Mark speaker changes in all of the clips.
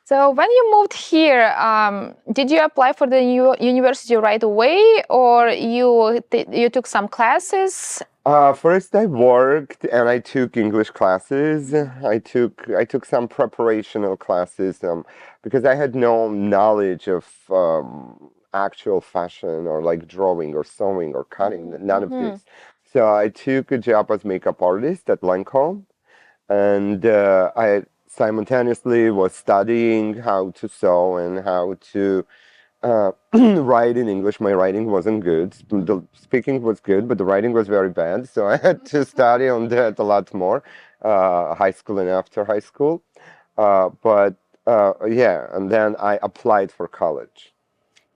Speaker 1: So when you moved here, did you apply for the new university right away, or you took some classes?
Speaker 2: First, I worked and I took English classes. I took some preparational classes because I had no knowledge of actual fashion or like drawing or sewing or cutting, none of
Speaker 1: Mm-hmm.
Speaker 2: this. So I took a job as makeup artist at Lancome, and I simultaneously was studying how to sew and how to write in English. My writing wasn't good. The speaking was good, but the writing was very bad. So I had to study on that a lot more, high school and after high school. But yeah, and then I applied for college.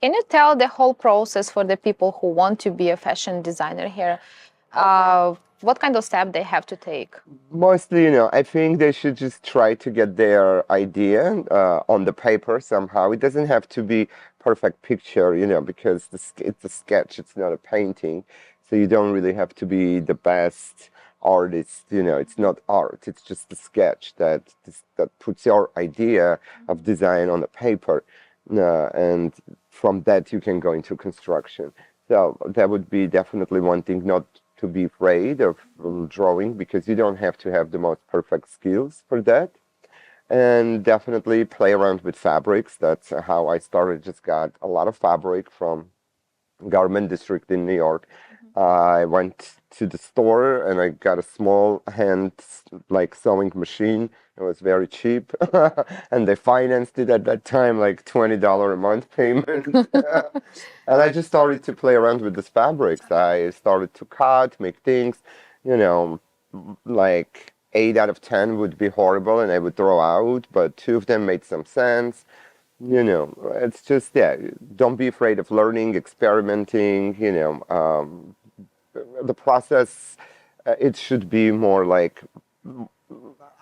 Speaker 1: Can you tell the whole process for the people who want to be a fashion designer here? What kind of step they have to take?
Speaker 2: Mostly, I think they should just try to get their idea on the paper somehow. It doesn't have to be perfect picture, because it's a sketch, it's not a painting. So you don't really have to be the best artist, it's not art. It's just a sketch that puts your idea of design on the paper. And from that you can go into construction. So that would be definitely one thing, not to be afraid of drawing, because you don't have to have the most perfect skills for that. And definitely play around with fabrics. That's how I started. Just got a lot of fabric from Garment District in New York. I went to the store and I got a small hand like sewing machine. It was very cheap, and they financed it at that time like $20 a month payment. And I just started to play around with these fabrics. I started to cut, make things, you know, like 8 out of 10 would be horrible and I would throw out, but two of them made some sense. It's just, yeah, don't be afraid of learning, experimenting, the process, it should be more like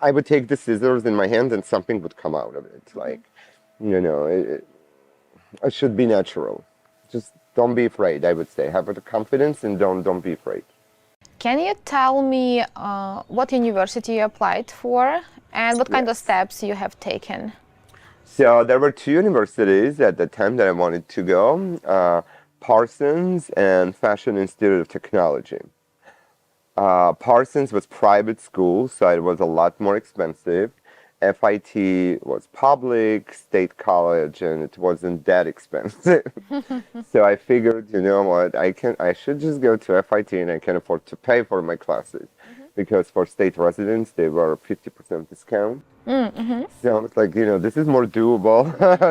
Speaker 2: I would take the scissors in my hand and something would come out of it. Like, it should be natural. Just don't be afraid, I would say. Have the confidence and don't be afraid.
Speaker 1: Can you tell me what university you applied for and what kind of
Speaker 2: Yes.
Speaker 1: steps you have taken?
Speaker 2: So there were two universities at the time that I wanted to go, Parsons and Fashion Institute of Technology. Parsons was private school, so it was a lot more expensive. FIT was public, state college, and it wasn't that expensive. So I figured, you know what, I should just go to FIT and I can afford to pay for my classes. Because for state residents, they were 50% discount.
Speaker 1: Mm-hmm.
Speaker 2: So it's like, this is more doable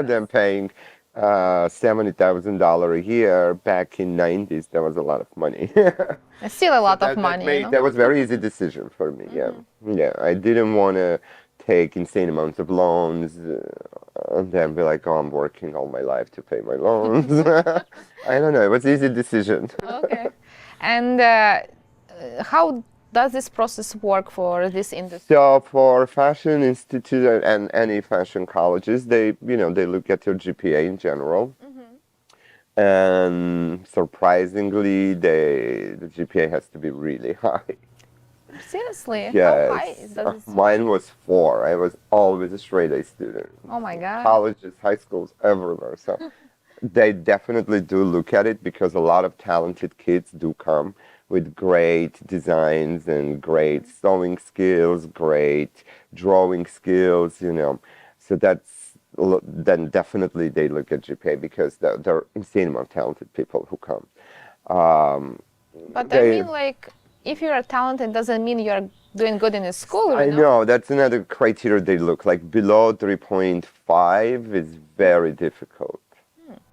Speaker 2: than paying $70,000 a year. Back in 90s, that was a lot of money.
Speaker 1: It's still a
Speaker 2: So
Speaker 1: lot of money.
Speaker 2: that was very easy decision for me. Yeah, yeah. I didn't want to take insane amounts of loans and then be like, oh, I'm working all my life to pay my loans. I don't know. It was an easy decision.
Speaker 1: Okay. And how does this process work for this industry?
Speaker 2: So for Fashion Institute and any fashion colleges, they look at your GPA in general. And surprisingly, the GPA has to be really high.
Speaker 1: Seriously, how high
Speaker 2: Yes,
Speaker 1: does it?
Speaker 2: mine was 4. I was always a straight A student.
Speaker 1: Oh my God.
Speaker 2: Colleges, high schools, everywhere. So they definitely do look at it because a lot of talented kids do come with great designs and great sewing skills, great drawing skills. So then definitely they look at GPA because there are insane amount of talented people who come. Um,
Speaker 1: But I
Speaker 2: they
Speaker 1: mean, like, if you're talented, doesn't mean you're doing good in a school,
Speaker 2: I know that's another criteria they look like below 3.5 is very difficult.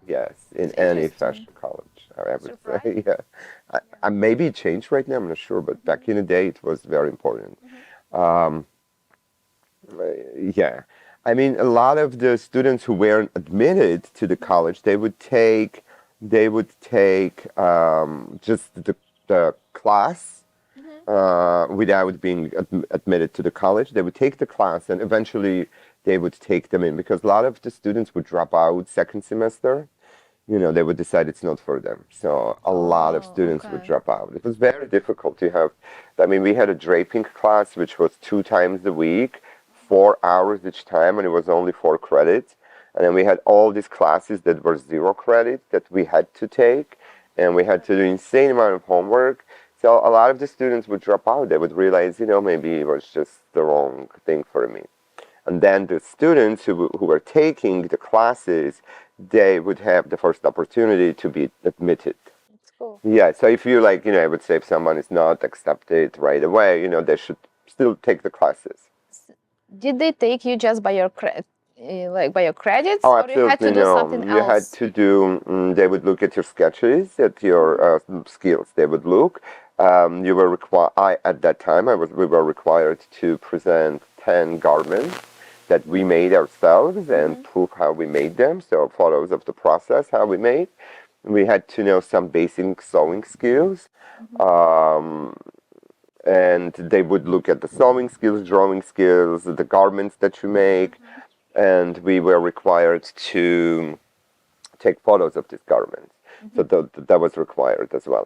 Speaker 2: Yes, in
Speaker 1: It's
Speaker 2: any
Speaker 1: interesting.
Speaker 2: fashion college, I would
Speaker 1: Surprised.
Speaker 2: say. Yeah, maybe it changed right now. I'm not sure, but back in the day, it was very important. Um, yeah, I mean, a lot of the students who weren't admitted to the college, they would take just the class without being admitted to the college. They would take the class and eventually they would take them in because a lot of the students would drop out second semester. They would decide it's not for them. So a lot of
Speaker 1: Oh,
Speaker 2: students would
Speaker 1: okay.
Speaker 2: drop out. It was very difficult to have. I mean, we had a draping class, which was 2 times a week 4 hours each time, and it was only 4 credits. And then we had all these classes that were 0 credit that we had to take, and we had to do insane amount of homework. So a lot of the students would drop out. They would realize, maybe it was just the wrong thing for me. And then the students who were taking the classes, they would have the first opportunity to be admitted.
Speaker 1: That's cool.
Speaker 2: Yeah, so if you I would say if someone is not accepted right away, they should still take the classes.
Speaker 1: Did they take you just by your by your credits,
Speaker 2: Oh,
Speaker 1: or you had to
Speaker 2: absolutely
Speaker 1: do
Speaker 2: no.
Speaker 1: something
Speaker 2: You had
Speaker 1: else?
Speaker 2: to do, they would look at your sketches, at your skills. They would look. You were required, at that time, we were required to present 10 garments that we made ourselves and prove how we made them. So photos of the process, how we made. We had to know some basic sewing skills. And they would look at the sewing skills, drawing skills, the garments that you make. And we were required to take photos of these garments. So that was required as well.